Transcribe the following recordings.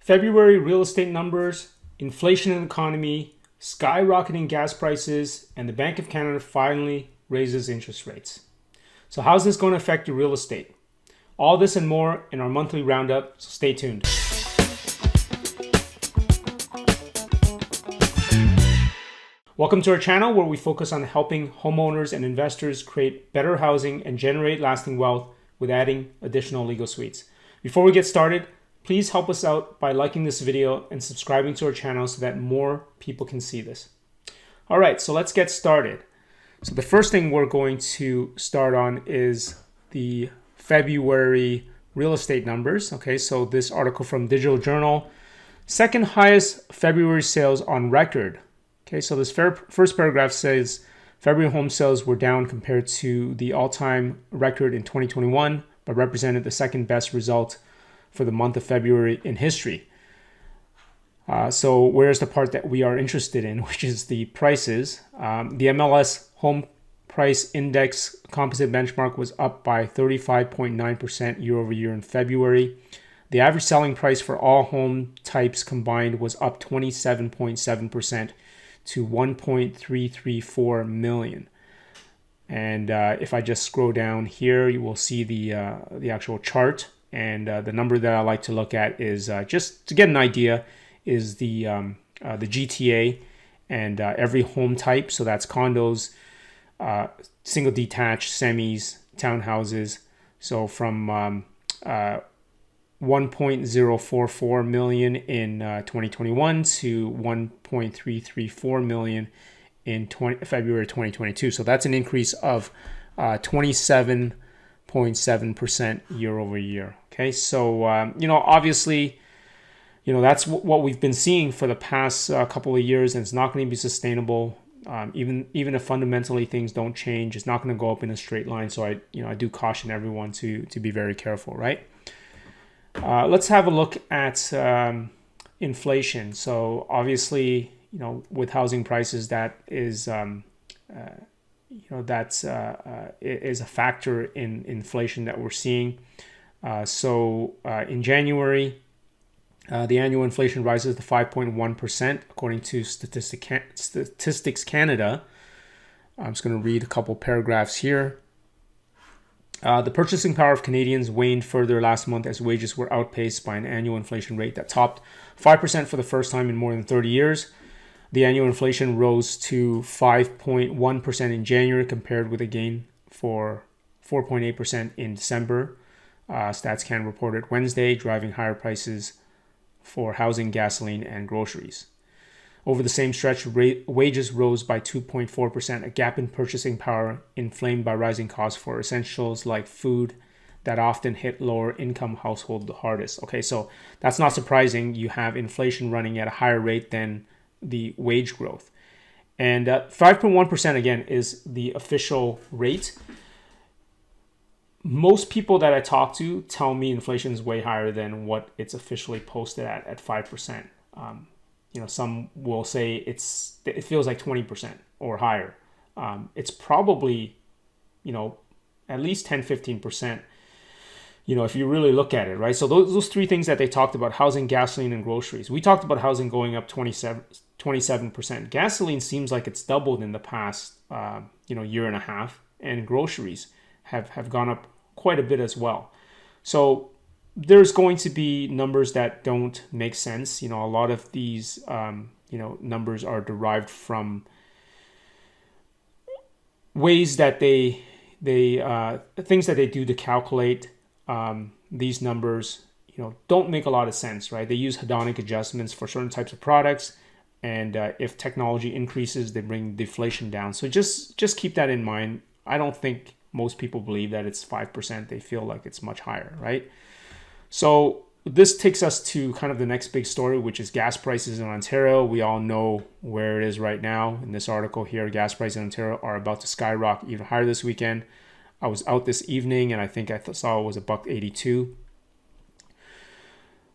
February real estate numbers, inflation in the economy, skyrocketing gas prices, and the Bank of Canada finally raises interest rates. So how's this going to affect your real estate? All this and more in our monthly roundup, so stay tuned. Welcome to our channel where we focus on helping homeowners and investors create better housing and generate lasting wealth with adding additional legal suites. Before we get started, please help us out by liking this video and subscribing to our channel so that more people can see this. All right, so let's get started. So the first thing we're going to start on is the February real estate numbers. Okay, so this article from Digital Journal, second highest February sales on record. Okay, so this first paragraph says February home sales were down compared to the all-time record in 2021, but represented the second best result for the month of February in history. So where's the part that we are interested in, which is the prices. The MLS Home Price Index composite benchmark was up by 35.9% year over year in February. The average selling price for all home types combined was up 27.7% to 1.334 million. And if I just scroll down here, you will see the actual chart. And the number that I like to look at is just to get an idea is the GTA and every home type. So that's condos, single detached, semis, townhouses. So from 1.044 million in 2021 to 1.334 million in February 2022. So that's an increase of 27.7% year over year. Okay, so obviously, that's what we've been seeing for the past couple of years, and it's not going to be sustainable. Even if fundamentally things don't change, it's not going to go up in a straight line. So I do caution everyone to be very careful, right? Let's have a look at inflation. So obviously, with housing prices, that is that's is a factor in inflation that we're seeing. So in January, the annual inflation rises to 5.1% according to Statistics Canada. I'm just going to read a couple paragraphs here. The purchasing power of Canadians waned further last month as wages were outpaced by an annual inflation rate that topped 5% for the first time in more than 30 years. The annual inflation rose to 5.1% in January compared with a gain for 4.8% in December. StatsCan reported Wednesday, driving higher prices for housing, gasoline, and groceries. Over the same stretch, wages rose by 2.4%, a gap in purchasing power inflamed by rising costs for essentials like food that often hit lower income households the hardest. Okay, so that's not surprising. You have inflation running at a higher rate than the wage growth. And 5.1% again is the official rate. Most people that I talk to tell me inflation is way higher than what it's officially posted at 5%. Some will say it feels like 20% or higher. It's probably, at least 10-15%, if you really look at it, right? So those three things that they talked about, housing, gasoline, and groceries. We talked about housing going up 27%. Gasoline seems like it's doubled in the past, year and a half, and groceries have gone up quite a bit as well. So there's going to be numbers that don't make sense. A lot of these, numbers are derived from ways that they things that they do to calculate these numbers, don't make a lot of sense, right? They use hedonic adjustments for certain types of products, and if technology increases, they bring deflation down. So just keep that in mind. I don't think most people believe that it's 5%. They feel like it's much higher, right? So this takes us to kind of the next big story, which is gas prices in Ontario. We all know where it is right now. In this article here, gas prices in Ontario are about to skyrocket even higher this weekend. I was out this evening and I think I saw it was $1.82.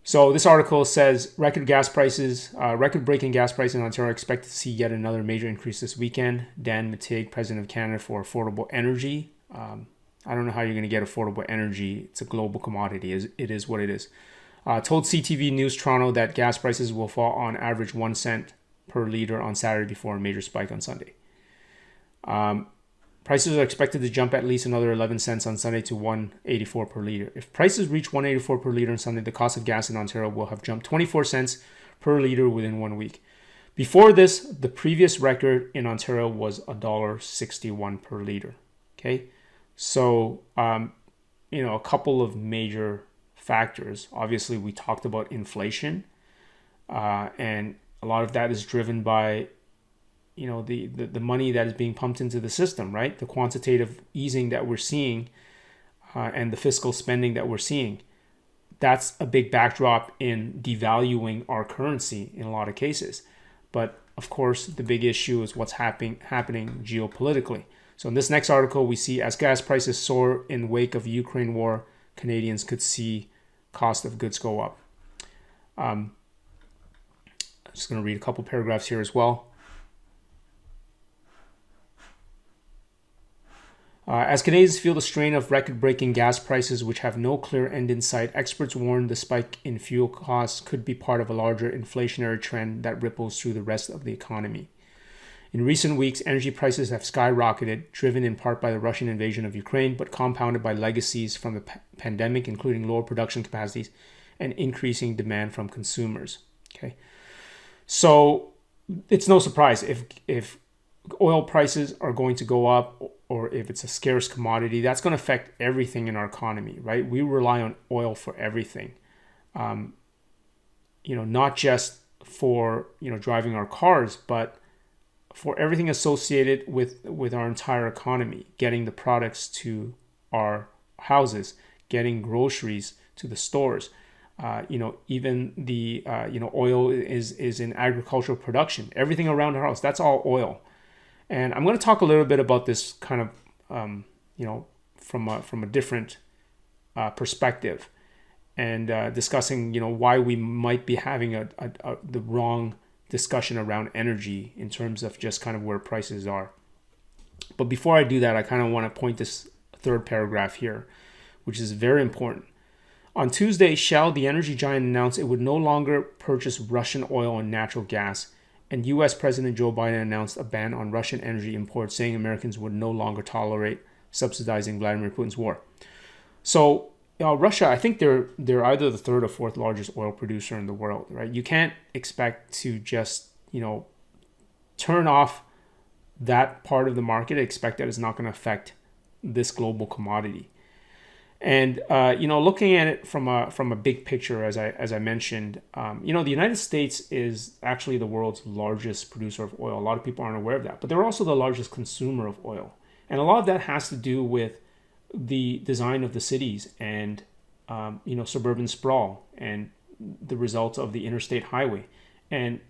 So this article says record-breaking gas prices in Ontario are expected to see yet another major increase this weekend. Dan Mattig, President of Canada for Affordable Energy. I don't know how you're going to get affordable energy. It's a global commodity. It is what it is. told CTV News Toronto that gas prices will fall on average 1 cent per liter on Saturday before a major spike on Sunday. Prices are expected to jump at least another 11 cents on Sunday to 184 per liter. If prices reach 184 per liter on Sunday, the cost of gas in Ontario will have jumped 24 cents per liter within 1 week. Before this, the previous record in Ontario was $1.61 per liter. Okay, so a couple of major factors. Obviously, we talked about inflation, and a lot of that is driven by the money that is being pumped into the system, right? The quantitative easing that we're seeing and the fiscal spending that we're seeing. That's a big backdrop in devaluing our currency in a lot of cases. But of course, the big issue is what's happening geopolitically. So in this next article, we see as gas prices soar in the wake of Ukraine war, Canadians could see cost of goods go up. I'm just going to read a couple paragraphs here as well. As Canadians feel the strain of record-breaking gas prices, which have no clear end in sight, experts warn the spike in fuel costs could be part of a larger inflationary trend that ripples through the rest of the economy. In recent weeks, energy prices have skyrocketed, driven in part by the Russian invasion of Ukraine, but compounded by legacies from the pandemic, including lower production capacities and increasing demand from consumers. Okay, so it's no surprise if oil prices are going to go up, or if it's a scarce commodity, that's going to affect everything in our economy, right? We rely on oil for everything, not just for driving our cars, but for everything associated with our entire economy, getting the products to our houses, getting groceries to the stores. Even the oil is in agricultural production. Everything around our house, that's all oil. And I'm going to talk a little bit about this kind of, from a different perspective, and discussing, why we might be having the wrong discussion around energy in terms of just kind of where prices are. But before I do that, I kind of want to point this third paragraph here, which is very important. On Tuesday, Shell, the energy giant, announced it would no longer purchase Russian oil and natural gas. And U.S. President Joe Biden announced a ban on Russian energy imports, saying Americans would no longer tolerate subsidizing Vladimir Putin's war. So Russia, I think they're either the third or fourth largest oil producer in the world, right? You can't expect to just turn off that part of the market and expect that it's not going to affect this global commodity. And looking at it from a big picture, as I mentioned, the United States is actually the world's largest producer of oil. A lot of people aren't aware of that, but they're also the largest consumer of oil, and a lot of that has to do with the design of the cities and suburban sprawl and the results of the interstate highway. And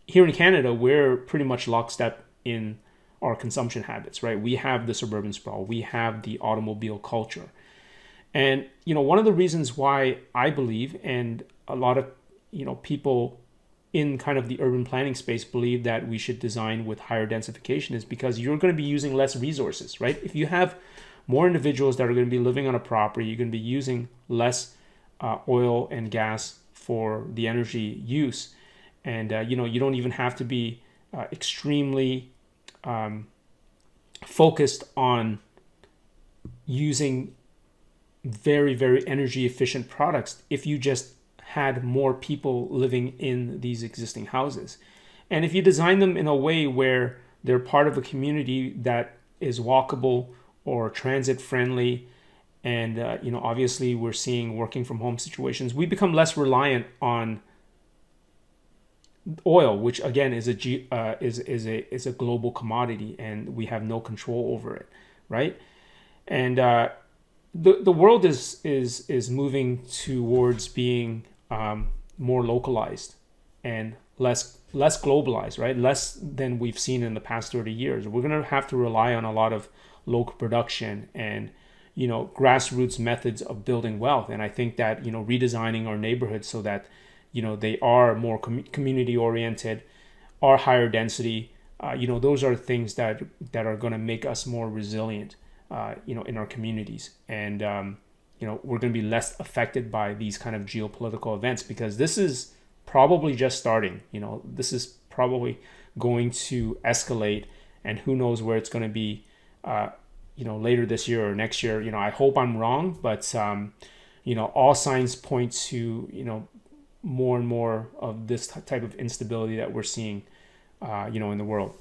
here in Canada, we're pretty much lockstep in our consumption habits, right? We have the suburban sprawl, we have the automobile culture. And, one of the reasons why I believe, and a lot of, people in kind of the urban planning space believe that we should design with higher densification is because you're going to be using less resources, right? If you have more individuals that are going to be living on a property, you're going to be using less oil and gas for the energy use. And, you don't even have to be extremely focused on using very, very energy efficient products if you just had more people living in these existing houses. And if you design them in a way where they're part of a community that is walkable or transit friendly, and obviously we're seeing working from home situations, we become less reliant on oil, which again is a global commodity, and we have no control over it, right? And the world is moving towards being more localized and less globalized, right? Less than we've seen in the past 30 years. We're going to have to rely on a lot of local production and grassroots methods of building wealth. And I think that redesigning our neighborhoods so that they are more community oriented, are higher density, those are things that are going to make us more resilient in our communities. And we're going to be less affected by these kind of geopolitical events, because this is probably just starting. This is probably going to escalate, and who knows where it's going to be, later this year or next year. I hope I'm wrong, but all signs point to more and more of this type of instability that we're seeing, in the world.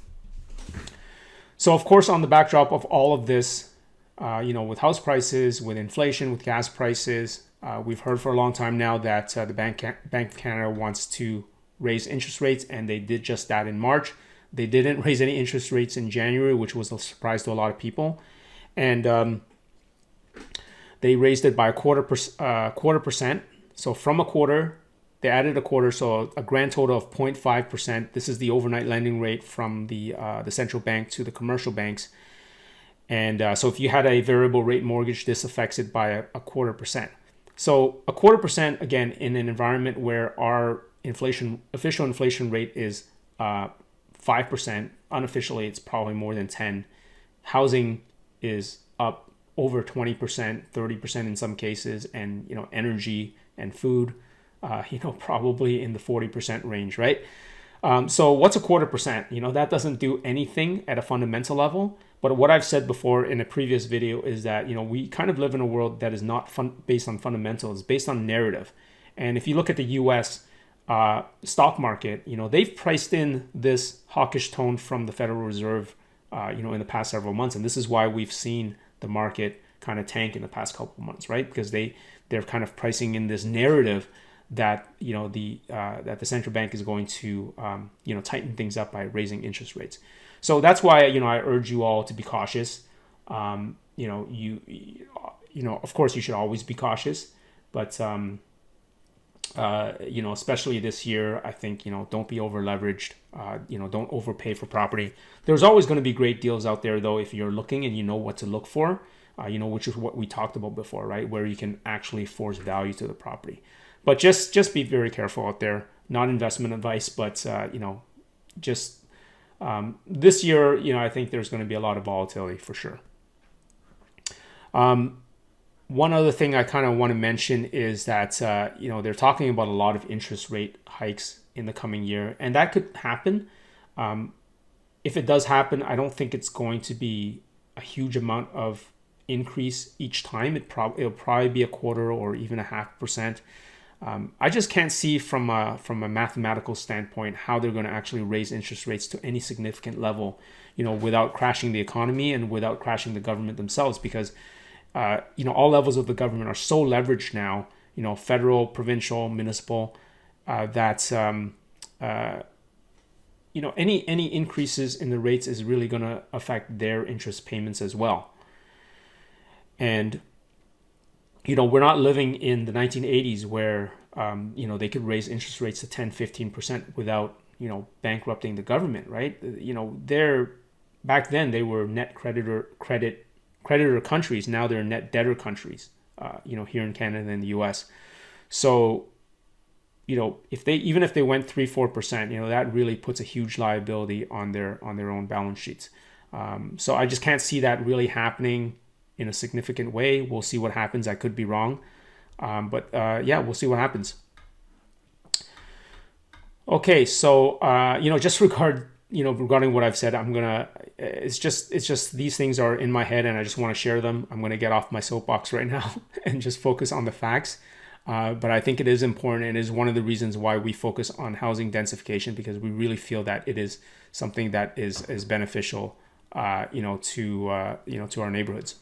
So of course, on the backdrop of all of this, with house prices, with inflation, with gas prices, we've heard for a long time now that the Bank of Canada wants to raise interest rates, and they did just that in March. They didn't raise any interest rates in January, which was a surprise to a lot of people, and they raised it by a quarter percent. So from a quarter, they added a quarter, so a grand total of 0.5%. This is the overnight lending rate from the central bank to the commercial banks. And so if you had a variable rate mortgage, this affects it by a quarter percent. So a quarter percent, again, in an environment where our official inflation rate is 5%, unofficially it's probably more than 10. Housing is up over 20%, 30% in some cases, and energy and food, probably in the 40% range, right? So what's a quarter percent? That doesn't do anything at a fundamental level. But what I've said before in a previous video is that, we kind of live in a world that is not based on fundamentals, based on narrative. And if you look at the US stock market, they've priced in this hawkish tone from the Federal Reserve, in the past several months. And this is why we've seen the market kind of tank in the past couple of months, right? Because they're kind of pricing in this narrative that that the central bank is going to tighten things up by raising interest rates. So that's why I urge you all to be cautious. Of course you should always be cautious, but especially this year, I think don't be over leveraged. Don't overpay for property. There's always going to be great deals out there though if you're looking and you know what to look for. Which is what we talked about before, right? Where you can actually force value to the property. But just be very careful out there. Not investment advice, but this year, I think there's going to be a lot of volatility for sure. One other thing I kind of want to mention is that they're talking about a lot of interest rate hikes in the coming year, and that could happen. If it does happen, I don't think it's going to be a huge amount of increase each time. It'll probably be a quarter or even a 0.5%. I just can't see from a mathematical standpoint how they're going to actually raise interest rates to any significant level, without crashing the economy and without crashing the government themselves, because all levels of the government are so leveraged now, federal, provincial, municipal, that any increases in the rates is really going to affect their interest payments as well. And we're not living in the 1980s where they could raise interest rates to 10-15% without bankrupting the government, right? Back then they were net creditor countries. Now they're net debtor countries, here in Canada and the US. So if they went 3-4%, that really puts a huge liability on their own balance sheets. So I just can't see that really happening in a significant way. We'll see what happens. I could be wrong. But we'll see what happens. Okay, so just regarding what I've said, it's just these things are in my head and I just want to share them. I'm gonna get off my soapbox right now and just focus on the facts. But I think it is important, and it is one of the reasons why we focus on housing densification, because we really feel that it is something that is beneficial to our neighborhoods.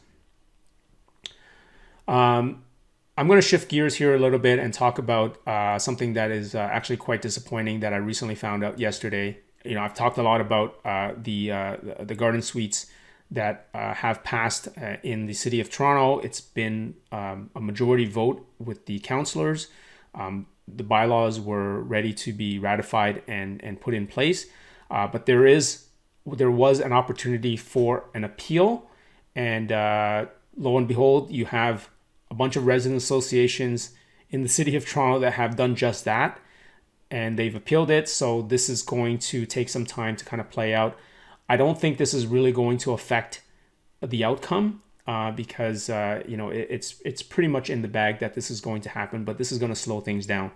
I'm going to shift gears here a little bit and talk about something that is actually quite disappointing that I recently found out yesterday. I've talked a lot about the garden suites that have passed in the city of Toronto. It's been a majority vote with the councillors. The bylaws were ready to be ratified and put in place, but there was an opportunity for an appeal, and lo and behold, you have a bunch of resident associations in the city of Toronto that have done just that, and they've appealed it. So this is going to take some time to kind of play out. I don't think this is really going to affect the outcome. because it's pretty much in the bag that this is going to happen, but this is going to slow things down.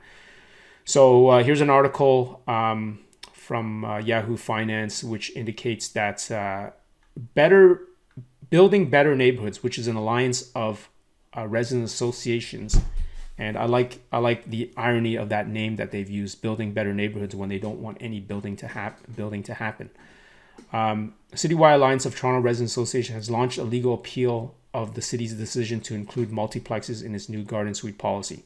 So here's an article from Yahoo Finance, which indicates that building better neighborhoods, which is an alliance of resident associations. And I like the irony of that name that they've used, building better neighborhoods, when they don't want any building to happen. Citywide Alliance of Toronto Resident Association has launched a legal appeal of the city's decision to include multiplexes in its new garden suite policy.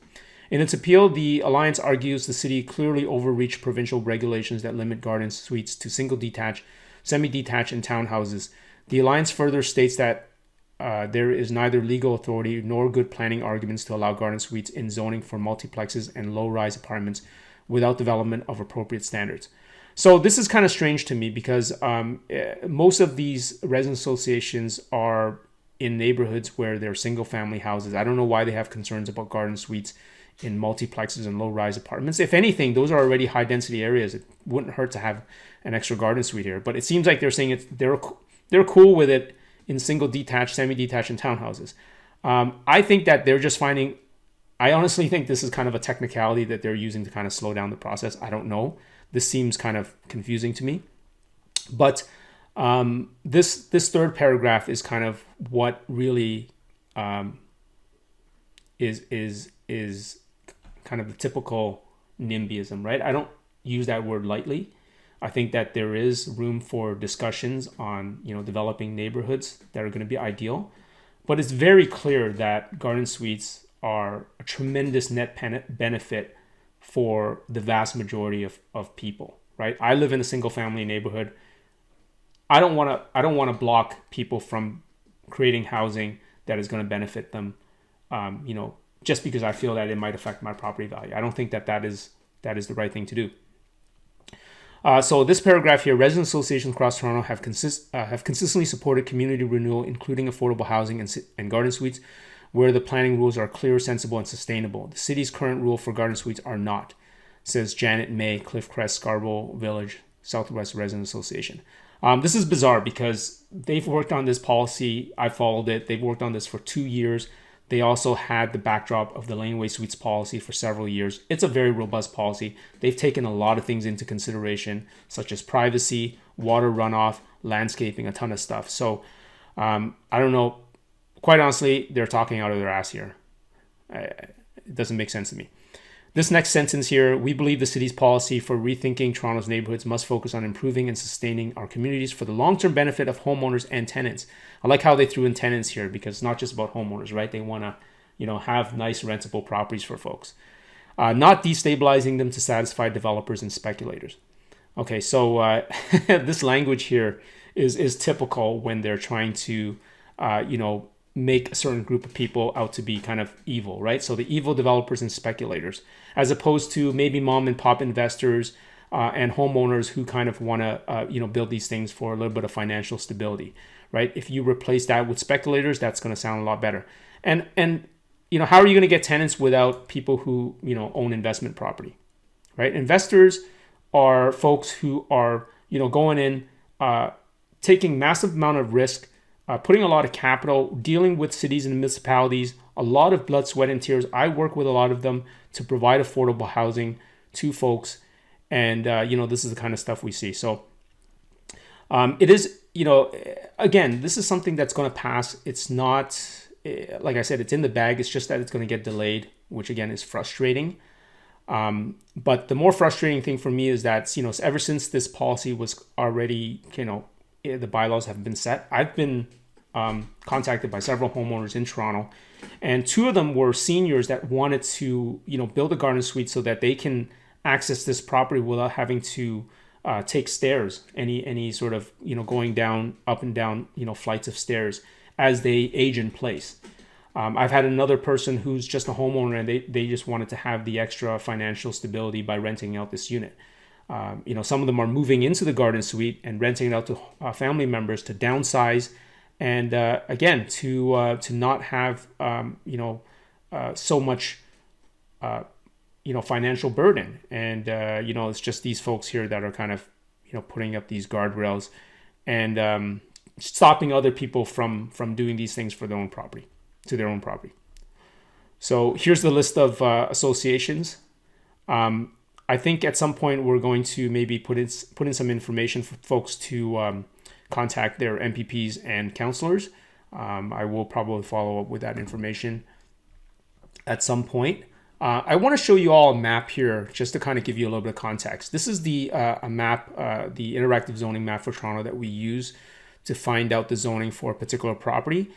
In its appeal, the Alliance argues the city clearly overreached provincial regulations that limit garden suites to single detached, semi-detached, and townhouses. The Alliance further states that there is neither legal authority nor good planning arguments to allow garden suites in zoning for multiplexes and low-rise apartments without development of appropriate standards. So this is kind of strange to me because most of these resident associations are in neighborhoods where they're single-family houses. I don't know why they have concerns about garden suites in multiplexes and low-rise apartments. If anything, those are already high-density areas. It wouldn't hurt to have an extra garden suite here. But it seems like they're saying they're cool with it in single detached, semi-detached, and townhouses. I think that they're just finding, I honestly think this is kind of a technicality that they're using to kind of slow down the process. I don't know. This seems kind of confusing to me. But this third paragraph is kind of what really is kind of the typical NIMBYism, right? I don't use that word lightly. I think that there is room for discussions on, developing neighborhoods that are going to be ideal. But it's very clear that garden suites are a tremendous net benefit for the vast majority of people, right? I live in a single family neighborhood. I don't want to block people from creating housing that is going to benefit them, just because I feel that it might affect my property value. I don't think that is the right thing to do. So this paragraph here, resident associations across Toronto have consistently supported community renewal, including affordable housing and garden suites, where the planning rules are clear, sensible, and sustainable. The city's current rule for garden suites are not, says Janet May, Cliffcrest, Scarborough Village, Southwest Resident Association. This is bizarre because they've worked on this policy. I followed it. They've worked on this for 2 years. They also had the backdrop of the laneway suites policy for several years. It's a very robust policy. They've taken a lot of things into consideration, such as privacy, water runoff, landscaping, a ton of stuff. So I don't know. Quite honestly, they're talking out of their ass here. It doesn't make sense to me. This next sentence here, we believe the city's policy for rethinking Toronto's neighborhoods must focus on improving and sustaining our communities for the long-term benefit of homeowners and tenants. I like how they threw in tenants here because it's not just about homeowners, right? They want to, have nice rentable properties for folks, not destabilizing them to satisfy developers and speculators. Okay, so this language here is typical when they're trying to, make a certain group of people out to be kind of evil, right? So the evil developers and speculators, as opposed to maybe mom and pop investors and homeowners who kind of want to, build these things for a little bit of financial stability, right? If you replace that with speculators, that's going to sound a lot better. And how are you going to get tenants without people who, own investment property, right? Investors are folks who are, going in, taking massive amount of risk, putting a lot of capital, dealing with cities and municipalities, a lot of blood, sweat, and tears. I work with a lot of them to provide affordable housing to folks. And, this is the kind of stuff we see. So it is, again, this is something that's going to pass. It's not, like I said, it's in the bag. It's just that it's going to get delayed, which again is frustrating. But the more frustrating thing for me is that, ever since this policy was already, the bylaws have been set, I've been contacted by several homeowners in Toronto, and 2 of them were seniors that wanted to, build a garden suite so that they can access this property without having to take stairs, any sort of, going down, up and down, flights of stairs as they age in place. I've had another person who's just a homeowner and they just wanted to have the extra financial stability by renting out this unit. Some of them are moving into the garden suite and renting it out to family members to downsize, and again to not have so much financial burden. And it's just these folks here that are kind of putting up these guardrails and stopping other people from doing these things for their own property, to their own property. So here's the list of associations. I think at some point we're going to maybe put in some information for folks to contact their MPPs and councillors. I will probably follow up with that information at some point. I want to show you all a map here just to kind of give you a little bit of context. This is the a map, the interactive zoning map for Toronto that we use to find out the zoning for a particular property.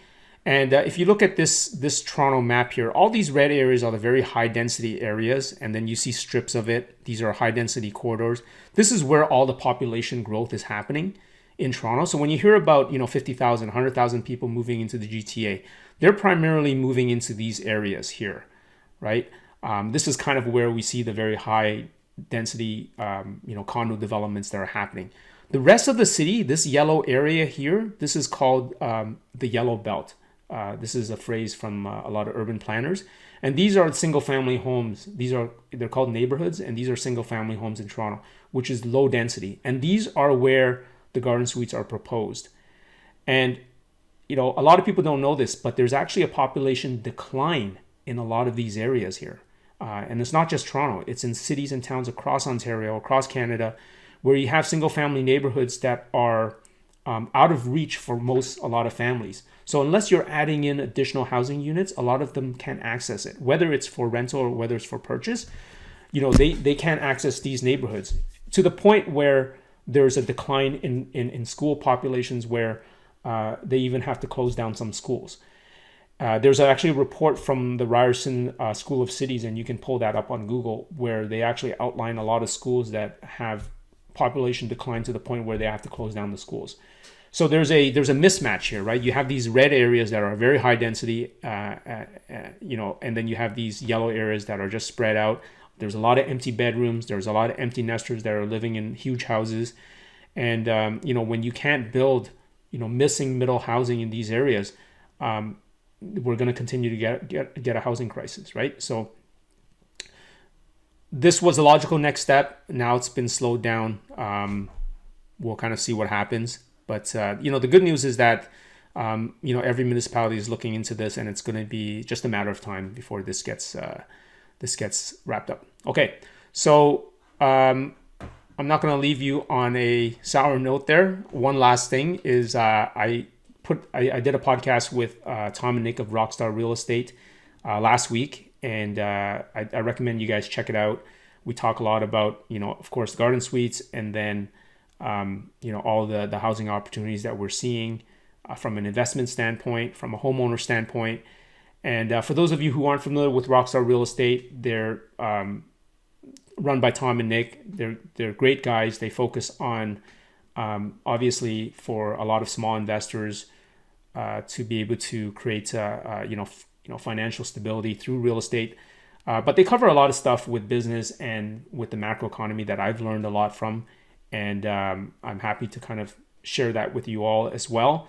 And if you look at this Toronto map here, all these red areas are the very high density areas, and then you see strips of it. These are high density corridors. This is where all the population growth is happening in Toronto. So when you hear about 50,000, 100,000 people moving into the GTA, they're primarily moving into these areas here, right? This is kind of where we see the very high density condo developments that are happening. The rest of the city, this yellow area here, this is called the yellow belt. This is a phrase from a lot of urban planners. And these are single family homes. They're called neighborhoods, and these are single family homes in Toronto, which is low density. And these are where the garden suites are proposed. And a lot of people don't know this, but there's actually a population decline in a lot of these areas here. And it's not just Toronto, it's in cities and towns across Ontario, across Canada, where you have single family neighborhoods that are out of reach for a lot of families. So unless you're adding in additional housing units, a lot of them can't access it, whether it's for rental or whether it's for purchase. They can't access these neighborhoods to the point where there's a decline in school populations where they even have to close down some schools. There's actually a report from the Ryerson School of Cities, and you can pull that up on Google, where they actually outline a lot of schools that have population decline to the point where they have to close down the schools. So there's a mismatch here, right? You have these red areas that are very high density, and then you have these yellow areas that are just spread out. There's a lot of empty bedrooms. There's a lot of empty nesters that are living in huge houses. And, when you can't build, missing middle housing in these areas, we're going to continue to get a housing crisis, right? So this was a logical next step. Now it's been slowed down. We'll kind of see what happens. But, the good news is that, every municipality is looking into this, and it's going to be just a matter of time before this gets wrapped up. Okay, so I'm not going to leave you on a sour note there. One last thing is I did a podcast with Tom and Nick of Rockstar Real Estate last week, and I recommend you guys check it out. We talk a lot about, of course, garden suites, and then all the housing opportunities that we're seeing from an investment standpoint, from a homeowner standpoint. And for those of you who aren't familiar with Rockstar Real Estate, they're run by Tom and Nick. They're great guys. They focus on, obviously, for a lot of small investors to be able to create, financial stability through real estate. But they cover a lot of stuff with business and with the macro economy that I've learned a lot from. And I'm happy to kind of share that with you all as well.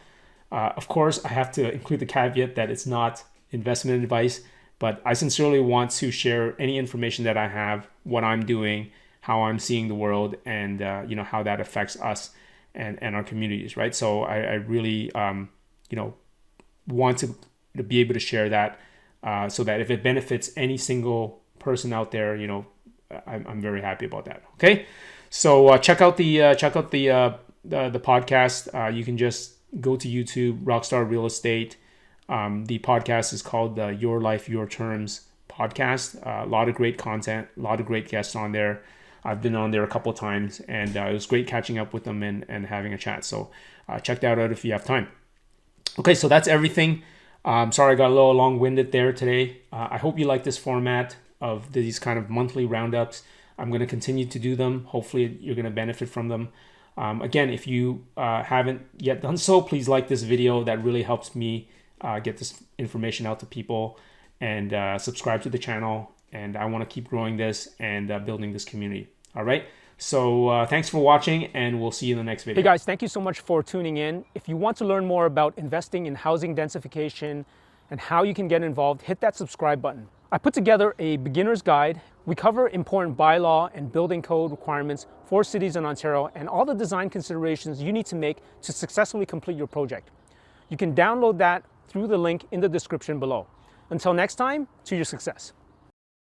Of course, I have to include the caveat that it's not investment advice, but I sincerely want to share any information that I have, what I'm doing, how I'm seeing the world, and how that affects us and our communities, right? So I really want to be able to share that so that if it benefits any single person out there, I'm very happy about that. Okay, so check out the podcast. You can just go to YouTube, Rockstar Real Estate. The podcast is called the Your Life, Your Terms podcast. A lot of great content, a lot of great guests on there. I've been on there a couple of times, and it was great catching up with them and having a chat. So check that out if you have time. Okay, so that's everything. Sorry I got a little long-winded there today. I hope you like this format of these kind of monthly roundups. I'm going to continue to do them. Hopefully you're going to benefit from them. Again, if you haven't yet done so, please like this video. That really helps me get this information out to people, and subscribe to the channel. And I want to keep growing this and building this community. All right. So thanks for watching, and we'll see you in the next video. Hey guys, thank you so much for tuning in. If you want to learn more about investing in housing densification and how you can get involved, hit that subscribe button. I put together a beginner's guide We cover important bylaw and building code requirements for cities in Ontario and all the design considerations you need to make to successfully complete your project. You can download that through the link in the description below. Until next time, to your success.